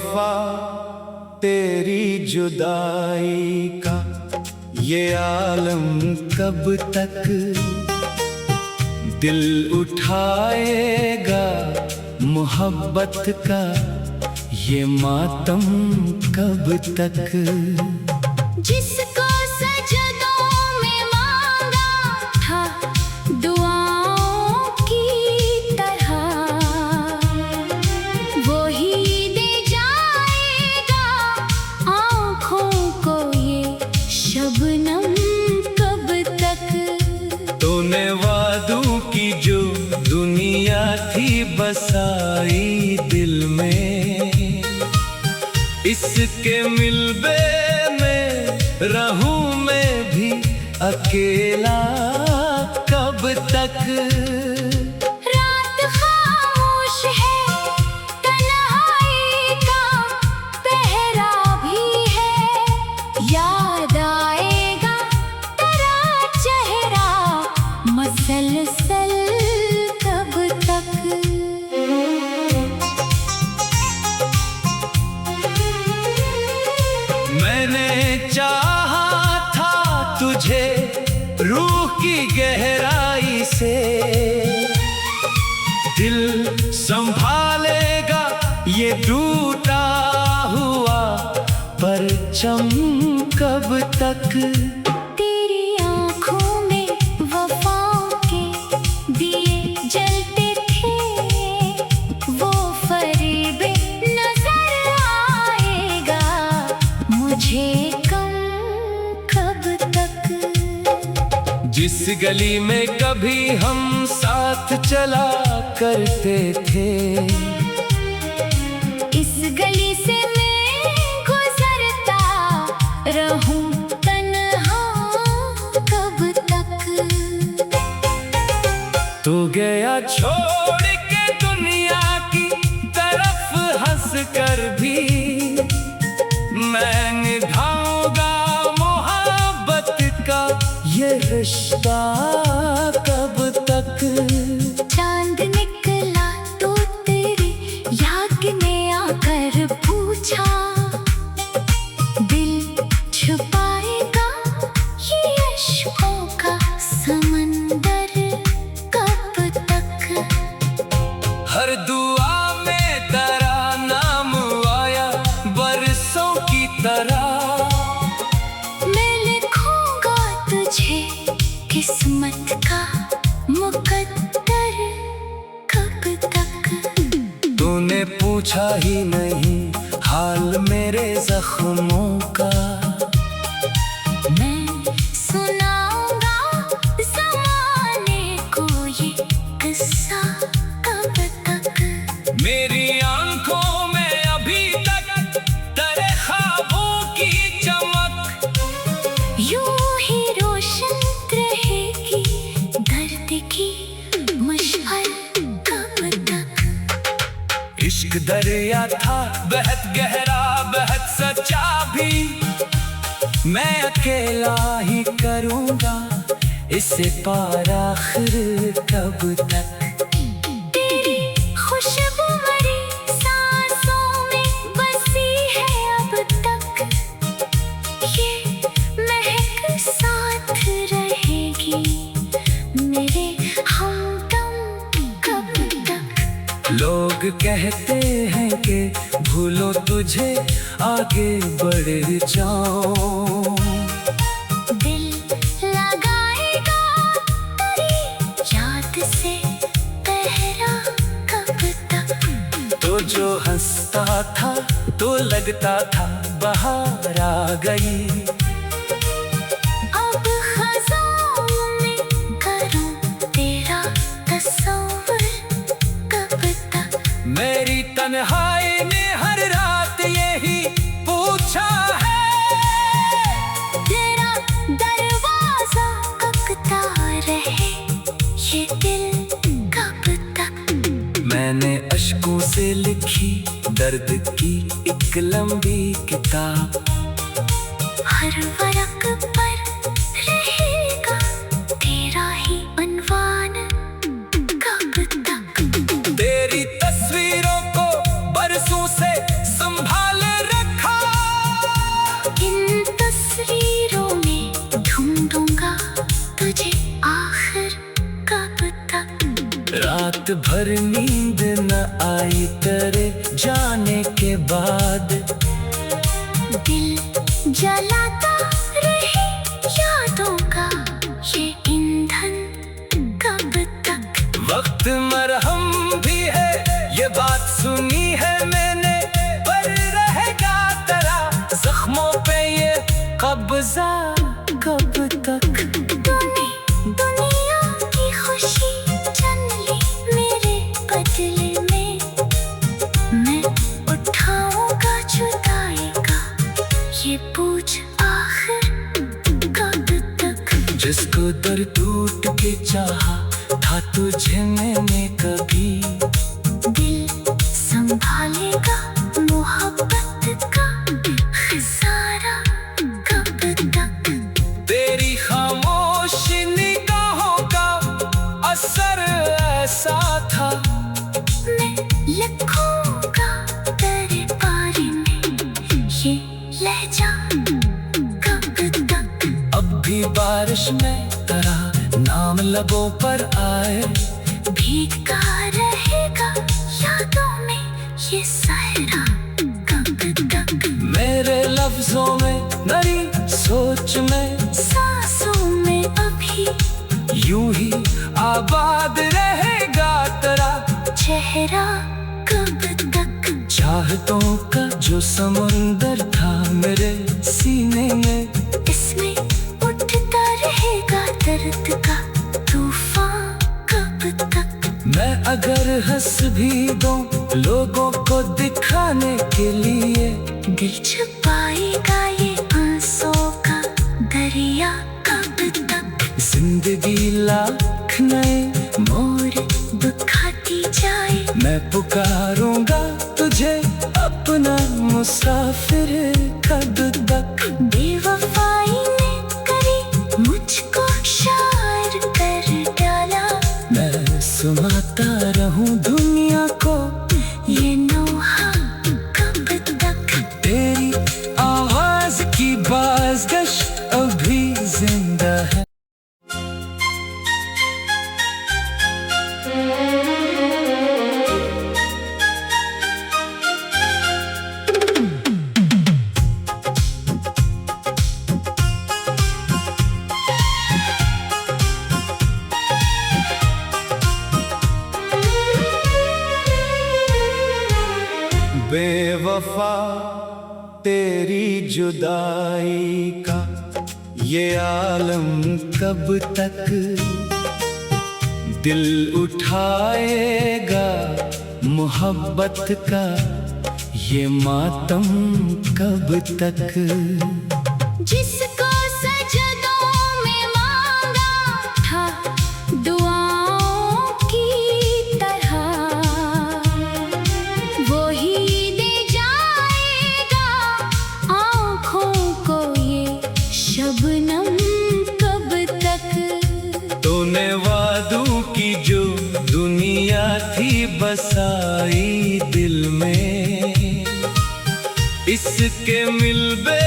बेवफा तेरी जुदाई का ये आलम कब तक दिल उठाएगा, मोहब्बत का ये मातम कब तक। जिसको सजदों में मांगा था दुआओं की तरह, वो ही दे जाएगा आँखों को ये शबनम कब तक। तूने वादों की जो दुनिया थी बसाई दिल में, इसके मिलबे में रहूं मैं भी अकेला कब तक। रात खामोश है, तन्हाई का पहरा भी है, याद आएगा तेरा चेहरा मसलसल कब तक। मैंने चाहा था तुझे रूह की गहराई से, दिल संभालेगा ये टूटा हुआ परचम कब तक। तेरी आँखों में वफाओं के दिए जलते थे, वो फरेब नजर आएगा मुझे कम कब तक। जिस गली में कभी हम साथ चला करते थे, इस गली से मैं गुजरता रहूं तन्हा कब तक। तू गया छोड़ के दुनिया की तरफ हंस कर भी, मैं निभाऊंगा मोहब्बत का ये रिश्ता कब तक। चांद निकला तो तेरी याद ने आकर पूछा, दिल छुपाएगा ये अश्कों का समंदर कब तक। हर दुआ में तेरा नाम आया बरसों की तरह, मैं लिखूंगा तुझे किस्मत का मुकद्दर कब तक। तूने पूछा ही नहीं हाल मेरे जख्मों का, मैं सुनाऊंगा ज़माने को ये किस्सा कब तक। मेरी आंखों में अभी तक तेरे ख्वाबों की चमक, यूं ही रोशन रहेगी दर्द की मुश्किल कब तक। इश्क दरिया था बेहद गहरा बेहद सच्चा भी, मैं अकेला ही करूँगा इसे पार आखिर कब तक। तेरी खुशबू मेरी सांसों में बसी है अब तक, ये महक साथ रहेगी मेरे हमदम कब तक। लोग कहते हैं कि भूलो तुझे आगे बढ़ जाऊं, दिल लगाएगा तेरी याद से पहरा कब तक। तो जो हंसता था तो लगता था बाहर आ गई, अब ख़ज़ाओं में करूं तेरा तस्वुर कब तक। मेरी तन्हाई ने हर रात यही पूछा है, तेरा दरवाज़ा ककता रहे ये दिल कब तक। मैंने अश्कों से लिखी दर्द की एक लंबी किताब, हर वरक पर रहेगा तेरा ही अनवान कब तक। तेरी तस्वीरों को बरसों से संभाल वक्त भर नींद न आई तेरे जाने के बाद। दिल जलाता रहे यादों का ये ईंधन कब तक। वक्त मरहम भी है ये बात सुनी है मैंने, पर रहेगा तेरा जख्मों पे ये कब्जा कब तक। तूने दुनिया की खुशी छीन ली मेरे बदले में, मैं उठाऊंगा जुदाई का ये पूछ आखिर कब तक। जिसको दर टूट के चाहा था तुझे मैंने कभी, दिल संभालेगा मोहब्बत का खिसारा कब तक। तेरी खामोश निगाहों का असर ऐसा था, मैं लिखूंगा तेरे बारे में ये लहजा कब तक। अब भी बारिश में तेरा नाम लबों पर आए, भीगता रहेगा यादों में ये सहरा कब तक। मेरे लफ्जों में नरी सोच में सांसों में अभी यूं ही आबाद रहेगा तेरा चेहरा कब तक। चाहतों का जो समुंदर था मेरे सीने में, इसमें उठता रहेगा दर्द का तूफान कब तक। मैं अगर हंस भी दूं लोगों को दिखाने के लिए, दिल छुपाएगा ये आंसुओं का दरिया कब तक। जिंदगी लाख नए मोर दुखाती जाए, मैं पुकारूंगा तुझे अपना मुसाफिर कब तक। बेवफाई ने करी मुझको शायर कर डाला, मैं सुनाता रहूं दुनिया को ये नोहा कब तक। तेरी आवाज की बाज़गश अभी जिंदा है। बेवफा तेरी जुदाई का ये आलम कब तक, दिल उठाएगा मोहब्बत का ये मातम कब तक। जिसको सजदों में मांगा था दुआओं की तरह, वो ही दे जाएगा आँखों को ये शबनम कब तक। तूने वादों की जो दुनिया थी बसाई दिल में, इसके मिलबे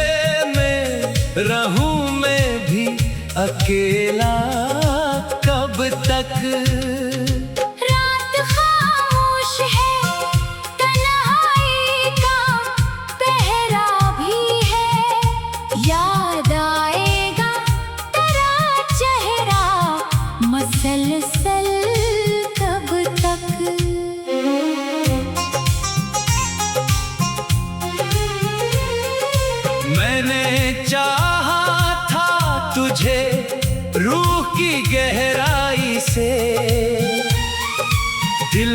में रहूं मैं भी अकेला कब तक। रात खामोश है तन्हाई का पहरा भी है, याद आएगा तेरा चेहरा मसलसल कब तक। मैंने चाहा था तुझे रूह की गहराई से, दिल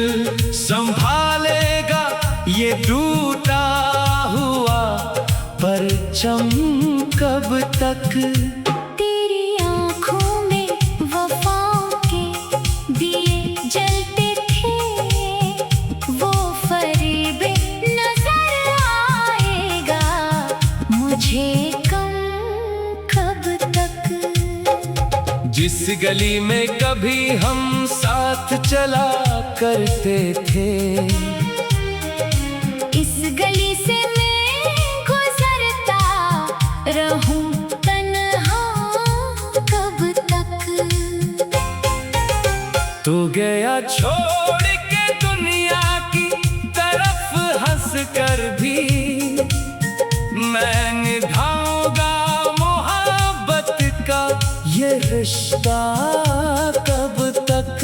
संभालेगा ये टूटा हुआ परचम कब तक। तेरी आँखों में वफाओं के दिए जलते थे, वो फरेब नजर आएगा मुझे कम कब तक। जिस गली में कभी हम साथ चला करते थे, इस गली से मैं गुजरता रहूं तन्हा कब तक। तू गया छोड़ के दुनिया की तरफ हंस कर भी, मैं निभाऊंगा मोहब्बत का ये रिश्ता कब तक।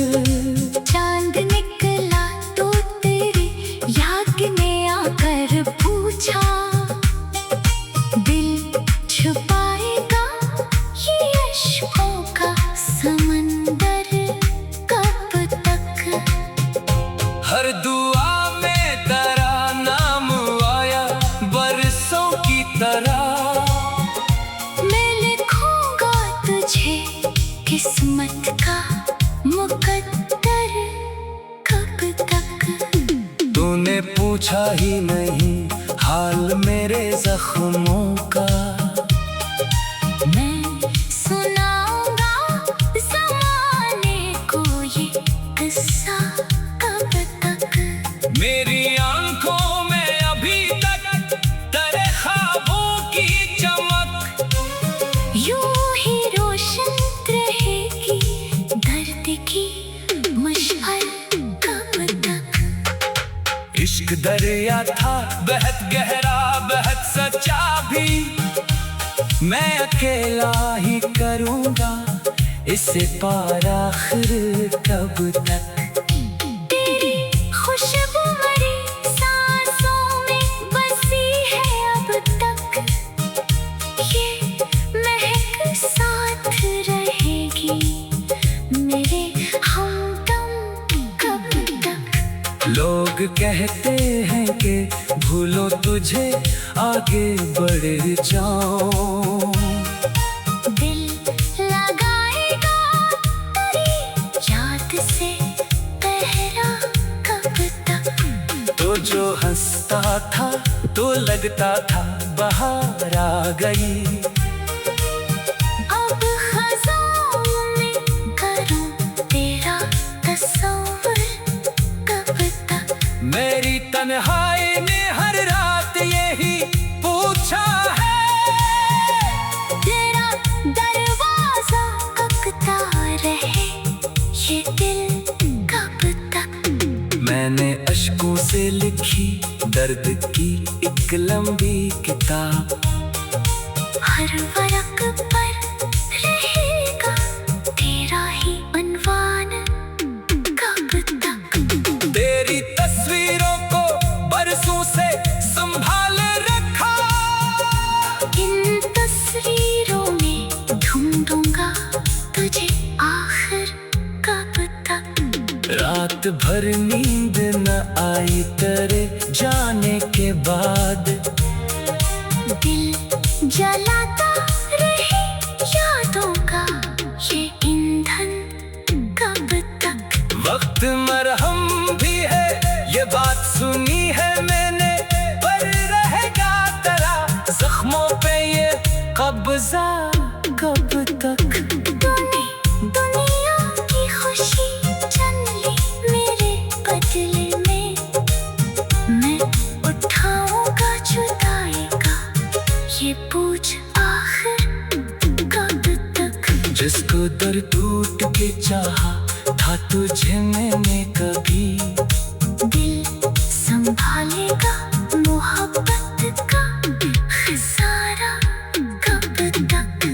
चांद निकला तो तेरी याद ने आकर पूछा, दिल छुपाएगा ये अश्कों का समंदर कब तक। हर दुआ में तेरा नाम आया बरसों की तरह, मैं लिखूंगा तुझे किस्मत का मुकद्दर कब तक। तूने पूछा ही नहीं हाल मेरे जख्मों का, मैं सुनाऊंगा ज़माने को ये किस्सा कब तक। मेरी आंखों में अभी तक तेरे ख्वाबों की चमक, यूं ही रोशन रहेगी दर्द की मुश्किल कब तक। इश्क दरिया था बेहद गहरा बेहद सच्चा भी, मैं अकेला ही करूँगा इसे पार आखिर कब तक। तेरी खुशबू मेरी सांसों में बसी है अब तक, ये महक साथ रहेगी मेरे हमदम कब तक। लोग कहते हैं कि भूलो तुझे आगे बढ़ जाऊं, दिल लगाएगा तेरी याद से पहरा कब तक। तो जो हंसता था तो लगता था बाहर आ गई, अब ख़ज़ाओं में करूं तेरा तस्वुर कब तक। मेरी तन्हाई ने हर रात यही पूछा है, तेरा दरवाज़ा तकता रहे ये दिल कब तक। मैंने अश्कों से लिखी दर्द की एक लंबी किताब, हर वरक पर रहेगा तेरा ही उन्वान कब तक। तेरी तस्वीरों को बरसों से संभाल रखा, इन तस्वीरों में ढूंढूंगा तुझे आखिर कब तक। रात भर नींद न आई तेरे जाने के बाद, दिल जलाता रहे यादों का ये ईंधन कब तक। वक्त मरहम भी है ये बात सुनी है मैंने, पर रहेगा तेरा जख्मों पे ये कब्जा कब तक। तूने दुनिया की खुशी छीन ली मेरे बदले में, मैं उठाऊंगा जुदाई का ये पूछ आखिर कब तक। जिसको दर टूट के चाहा था तुझे मैंने कभी, दिल संभालेगा मोहब्बत का खजारा कब तक।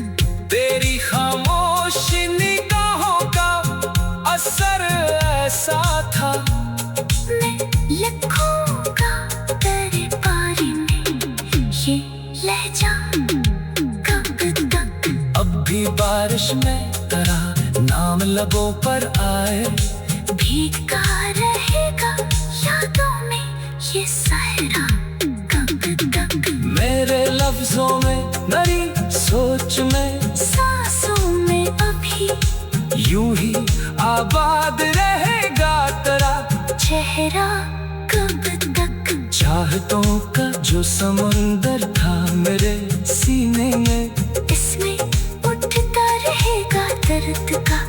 तेरी खामोश निगाहों का असर ऐसा था, मैं लिखूंगा तेरे बारे में ये लहजा कब तक। अब भी बारिश में तेरा नाम लबों पर आए, भीगता रहेगा यादों में ये सहरा कब तक। मेरे लफ्जों में नरी सोच में सांसों में अभी यूं ही आबाद रहेगा तेरा चेहरा कब तक। चाहतों का जो समुंदर था मेरे सीने में, इसमें उठता रहेगा दर्द का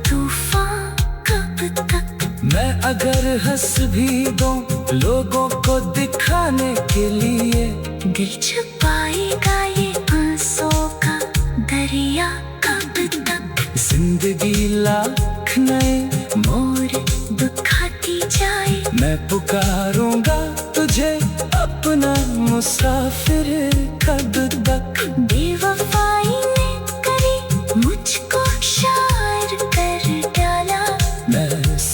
तूफान कब तक। मैं अगर हंस भी दूं लोगों को दिखाने के लिए, दिल छुपाएगा ये आंसुओं का दरिया कब तक। जिंदगी लाख नए मोड़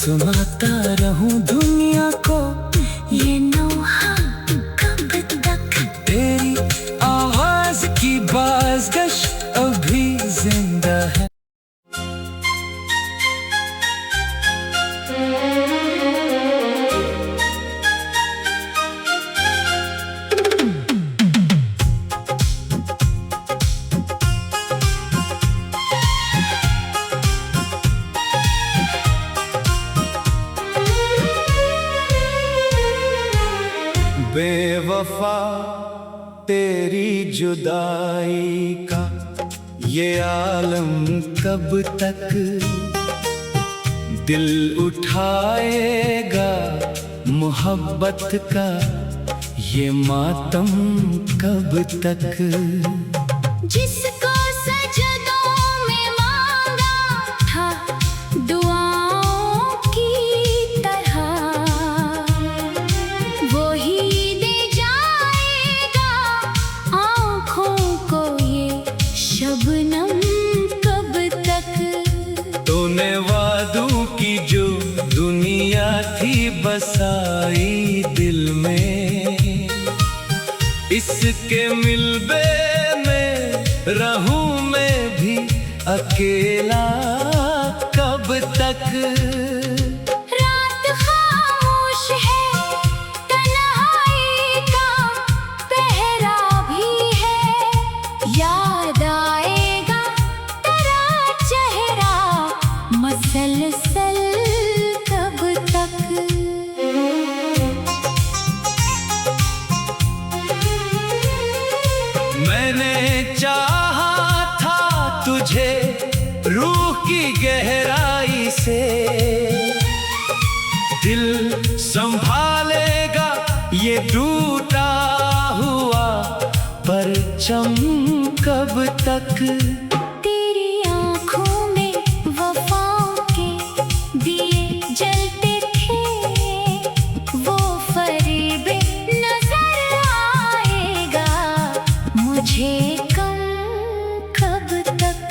सुनाता रहूं दुनिया को ये नौहा कब तक। तेरी आवाज की बाज़गश अभी जिंदा है। बेवफा तेरी जुदाई का ये आलम कब तक दिल उठाएगा, मोहब्बत का ये मातम कब तक। जिसको सजदों में मांगा था दुआओं की तरह, वो ही दे जाएगा आँखों को ये शबनम कब तक। तूने वादों की जो दुनिया थी बसाई दिल में, इसके मिलबे में रहूं मैं भी अकेला कब तक। रात खामोश है, तन्हाई का पहरा भी है, याद आएगा तेरा चेहरा मसलसल कब तक। मैंने चाहा था तुझे रूह की गहराई से, दिल संभालेगा ये टूटा हुआ परचम कब तक। तेरी आँखों में वफाओं के दिए जलते थे, वो फरेब नजर आएगा मुझे कम कब तक।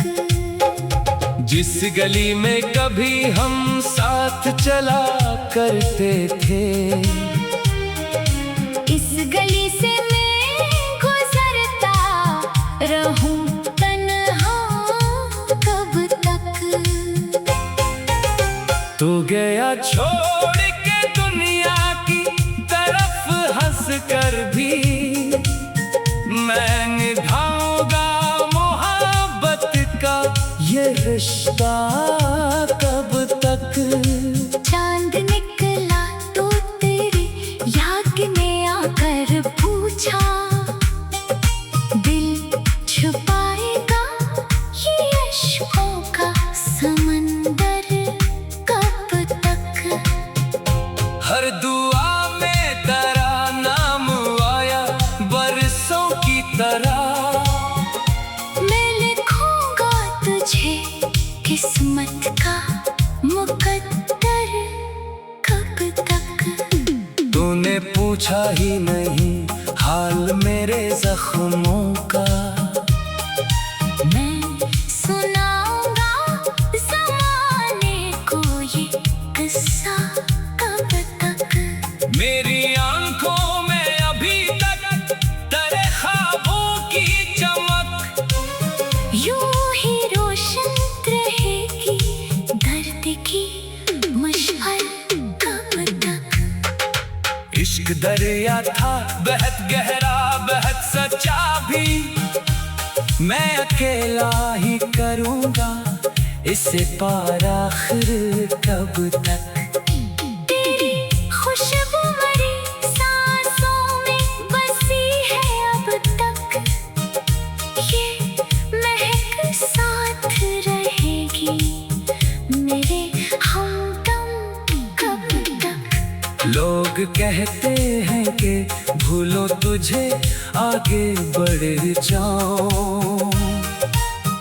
जिस गली में कभी हम साथ चला करते थे, इस गली से मैं गुजरता रहूं तन्हा कब तक। तू गया छोड़ के दुनिया की तरफ हंस कर भी, मैं निभाऊंगा मोहब्बत का ये रिश्ता कब तक। चांद निकला तो तेरी याद में आकर पूछा, दिल छुपाएगा ये अश्कों का समंदर कब तक। हर दुआ में तेरा नाम आया बरसों की तरह, मैं लिखूंगा तुझे किस्मत का मुकद्दर कब तक। तूने पूछा ही नहीं हाल मेरे जख्मों का, मैं सुनाऊंगा ज़माने को ये किस्सा कब तक। मेरी आंखों में अभी तक तेरे ख्वाबों की चमक, यूं ही रोशन रहेगी दर्द की मशअल कब तक। इश्क दरिया था बेहद गहरा बेहद सच्चा भी, मैं अकेला ही करूँगा इसे पार आखिर कब तक। तेरी खुशबू मरी सांसों में बसी है अब तक, ये महक साथ रहेगी मेरे हमदम कब तक। लोग कहते हैं कि भूलो तुझे आगे बढ़ जाऊं,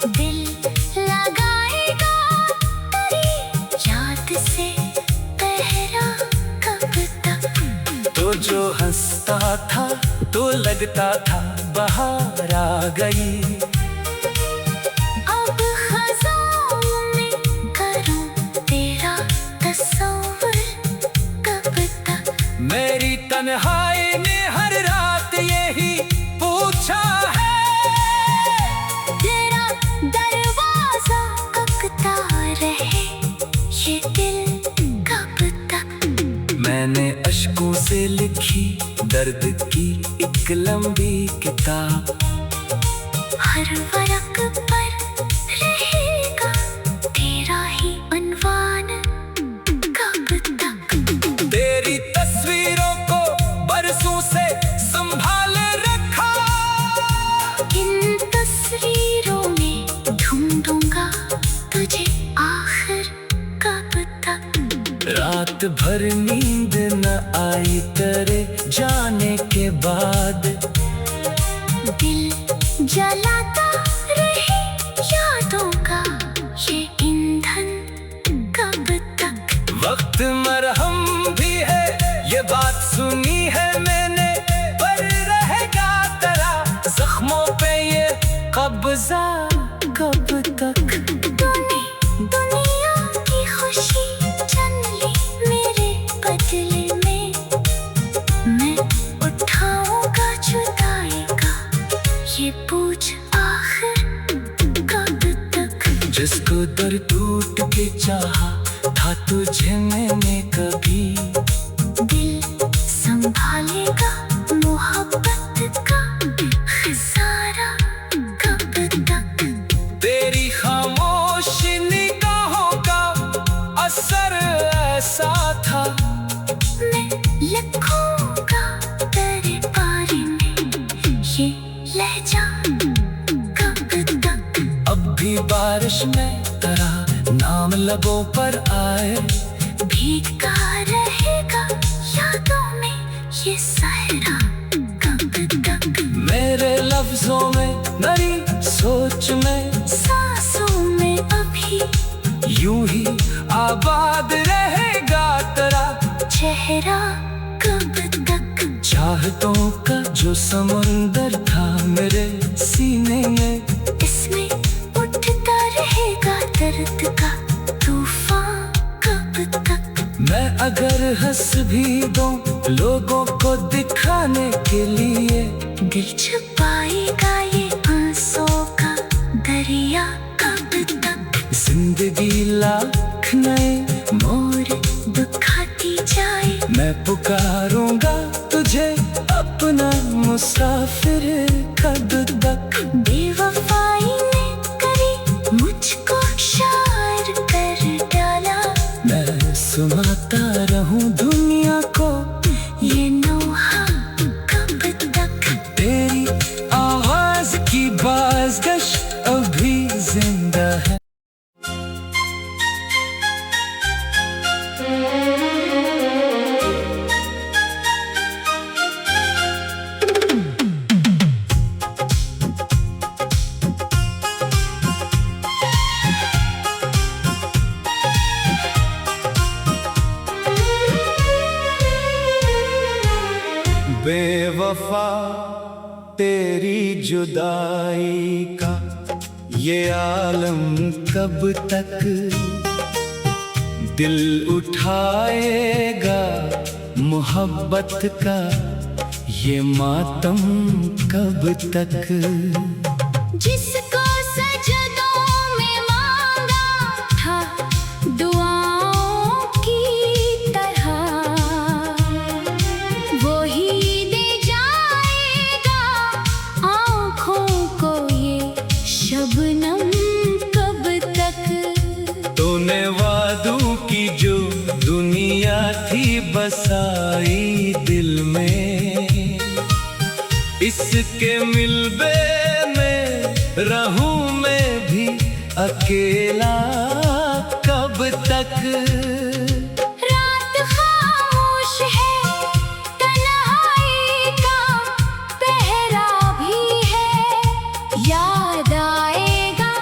दिल लगाएगा तेरी याद से पहरा कब तक। तो जो हंसता था तो लगता था बाहर आ गई, अब खज़ां में करूं तेरा तस्वुर मैंने अश्कों से लिखी दर्द की एक लंबी किताब। हर वर्क पर रहेगा तेरा ही अनवान, कब तक? तेरी तस्वीरों को बरसों से संभाले रखा, इन तस्वीरों में ढूंढूंगा तुझे आखिर कब तक। रात भर नींद न आई तेरे जाने के बाद, दिल जलाता रहे यादों का ये ईंधन कब तक। वक्त मरहम भी है ये बात सुनी है मैंने, पर रहेगा तेरा जख्मों पे ये कब्जा कब तक। दुनिया की खुशी छन ली मेरे बदले में, मैं उठाऊंगा जुदाई का ये पूछ आखिर कब तक। जिसको दर टूट के चाहा था तुझे मैंने कभी, दिल संभालेगा मोहब्बत का खजाना कब तक। तेरी खामोश निगाहों का असर ऐसा था, मैं लिखूंगा तेरे बारे में ये लहजा कब तक। अब भी बारिश में तेरा नाम लबों पर आए, भीगता रहेगा यादों में ये सहरा कब तक। मेरे लफ्जों में नरी सोच में सांसों में अभी यूं ही आबाद रहेगा तेरा चेहरा कब तक। चाहतों का जो समुंदर था मेरे सीने में, इसमें उठता रहेगा दर्द का तूफान कब तक। मैं अगर हंस भी दूं लोगों को दिखाने के लिए, दिल छुपाएगा ये आंसुओं का दरिया कब तक। जिंदगी लाख नए मोर दुखाती जाए, मैं पुकारूंगा तुझे अपना मुसाफिर कब तक। बेवफाई ने करी मुझको शायर कर डाला, मैं सुनाता रहूं दुनिया को ये नौहा कब तक। तेरी आवाज की बाज़गश अभी जिंदा है। बेवफा तेरी जुदाई का ये आलम कब तक, दिल उठाएगा मोहब्बत का ये मातम कब तक। जिसको सजदों में मांगा था दुआओं की तरह, वो ही दे जाएगा आँखों को ये शबनम कब तक। तूने वादों की जो दुनिया थी बसाई दिल में, इसके मिलबे में रहूं मैं भी अकेला कब तक। रात खामोश है तन्हाई का पहरा भी है, याद आएगा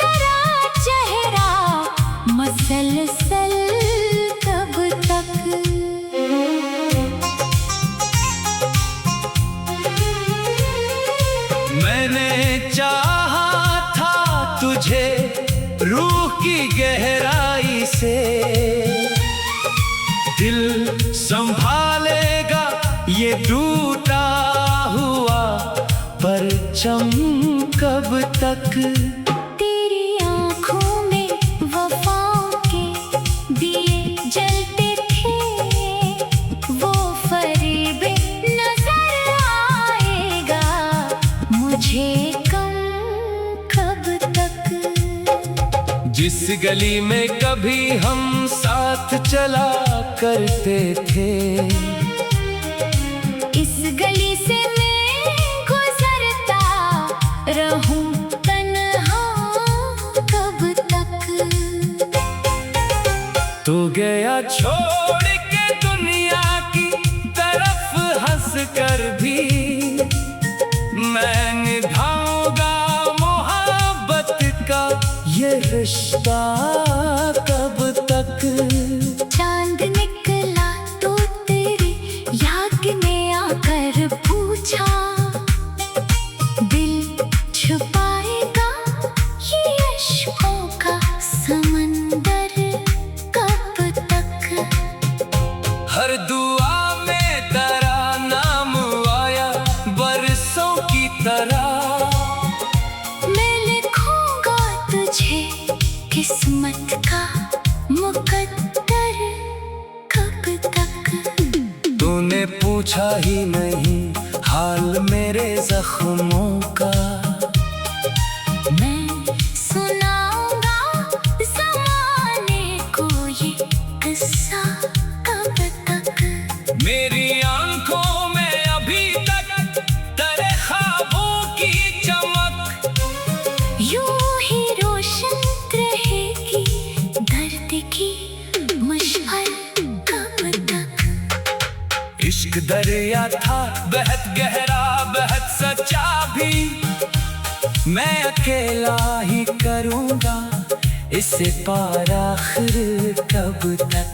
तेरा चेहरा मसलसल कब तक। मैंने चाहा था तुझे रूह की गहराई से, दिल संभालेगा ये टूटा हुआ परचम कब तक। तेरी आँखों में वफाओं के दिए जलते थे, इस गली में कभी हम साथ चला करते थे। इस गली से मैं गुजरता रहूं तन्हा कब तक। तू गया छोड़ के दुनिया की तरफ हंस कर भी, मैं निभाऊंगा मोहब्बत का ये रिश्ता कब तक। चांद निकला तो तेरी याद में आकर पूछा, दिल छुपाएगा ये अश्कों का समंदर कब तक। हर दुआ में तेरा नाम आया बरसों की तरह, मैं लिखूंगा तुझे किस्मत का मुकद्दर कब तक। तूने पूछा ही नहीं हाल मेरे जख्मों का, मैं सुनाऊंगा ज़माने को ये किस्सा कब तक। मेरी आंखों में अभी तक तेरे ख्वाबों की चमक, यूं ही रोशन रहेगी दर्द की मुश्किल कब तक। इश्क दरिया था बेहद गहरा बेहद सच्चा भी, मैं अकेला ही करूँगा इसे पार आखिर कब तक।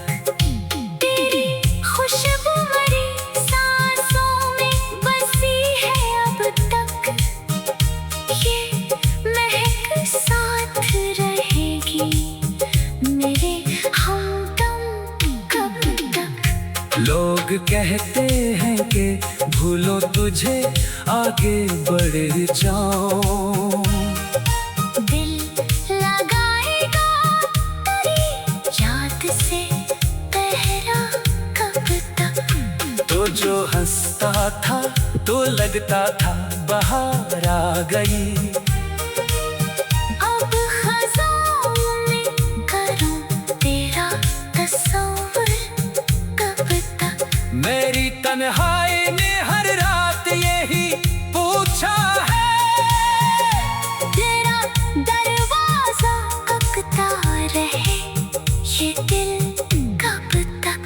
तेरी खुशबू मरी सांसों में बसी है अब तक, ये महक साथ रहेगी मेरे हमदम कब तक। लोग कहते हैं कि भूलो तुझे आगे बढ़ जाऊं, दिल लगाएगा तेरी याद से पहरा कब तक। तो जो हंसता था तो लगता था बाहर आ गई, अब ख़ज़ाओं में करूं तेरा तस्वुर कब तक। मेरी तन्हाई ने हर रात यही पूछा है, तेरा दरवाज़ा ककता रहे ये दिल कब तक।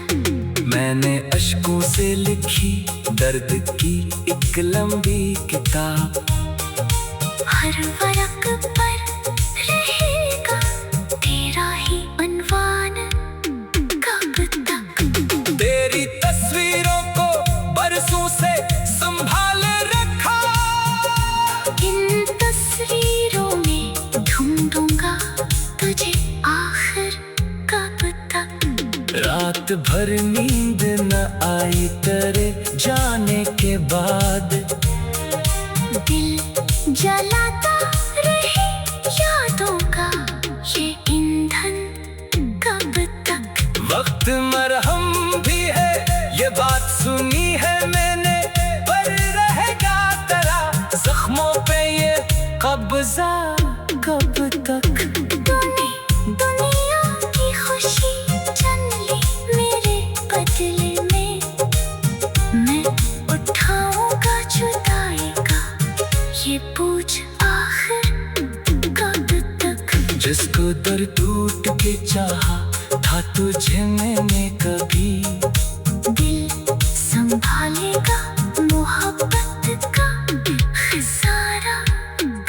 मैंने अश्कों से लिखी दर्द की एक लंबी किताब, हर वरक पर रहेगा तेरा ही उन्वान कब तक। तेरी तस्वीरों को बरसों से संभाल रखा, इन तस्वीरों में ढूंढूंगा तुझे आखिर कब तक। रात भर नींद न आई तेरे जाने के बाद, दिल जलाता रहे यादों का ये ईंधन कब तक। वक्त मरहम भी है ये बात सुनी है मैंने, पर रहेगा तेरा जख्मों पे ये कब्जा कब तक। तूने दुनिया की खुशी चन ली मेरे बदले में, मैं उठाऊंगा जुदाई का ये पूछ आखिर कब तक। जिसको दर टूट के चाहा था तुझे मैंने कभी, दिल संभालेगा मोहब्बत का खिसारा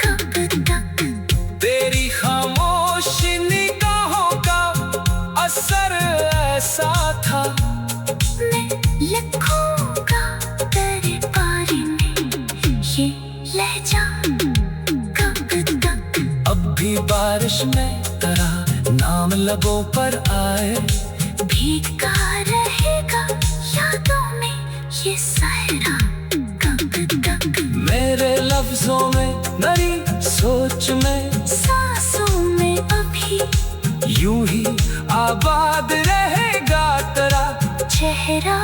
कब तक। तेरी खामोश निगाहों का असर ऐसा था, मैं लिखूंगा तेरे बारे में ये लहजा कब तक। अब भी बारिश में तेरा नाम लबों पर आए, भीगता रहेगा यादों में ये सहरा कब तक। मेरे लफ्जों में नरी सोच में सांसों में अभी यूं ही आबाद रहेगा तेरा चेहरा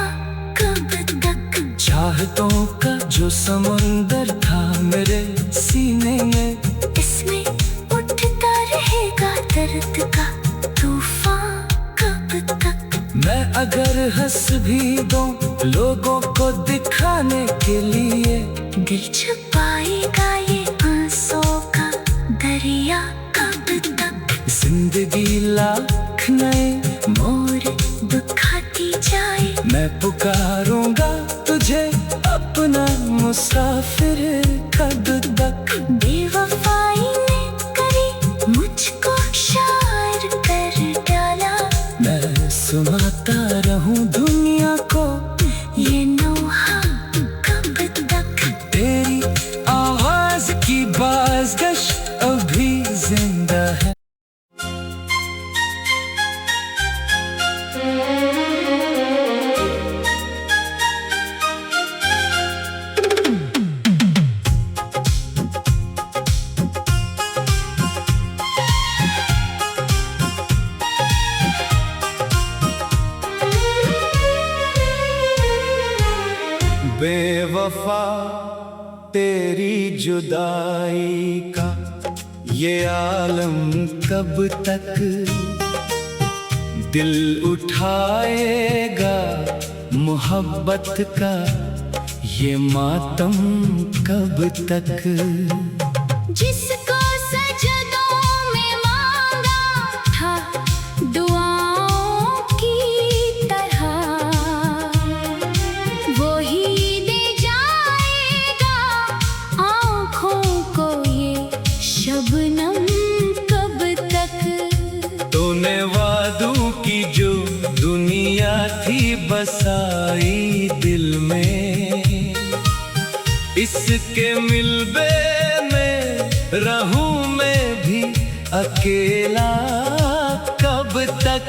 कब तक। चाहतों का जो समुंदर था मेरे सीने में, इसमें उठता रहेगा दर्द का तूफान कब तक। मैं अगर हंस भी दूं लोगों को दिखाने के लिए, दिल छुपाएगा ये आंसुओं का दरिया कब तक। जिंदगी लाख नए मोर दिखाती जाए, मैं पुकारूंगा तुझे अपना मुसाफिर कब तक। बेवफाई ने करी मुझको शायर कर डाला, मैं सुनाता रहूं दुनिया को ये नोहा कब तक। तेरी आवाज की बाज़गश अभी जिंदा है। बेवफा तेरी जुदाई का ये आलम कब तक दिल उठाएगा, मोहब्बत का ये मातम कब तक। जिसको सजदों में मांगा था दुआओं की तरह, वो ही दे जाएगा आँखों को ये शबनम कब तक। तूने वादों की जो दुनिया थी बसाई दिल में, इसके मिलबे में रहूं मैं भी अकेला कब तक।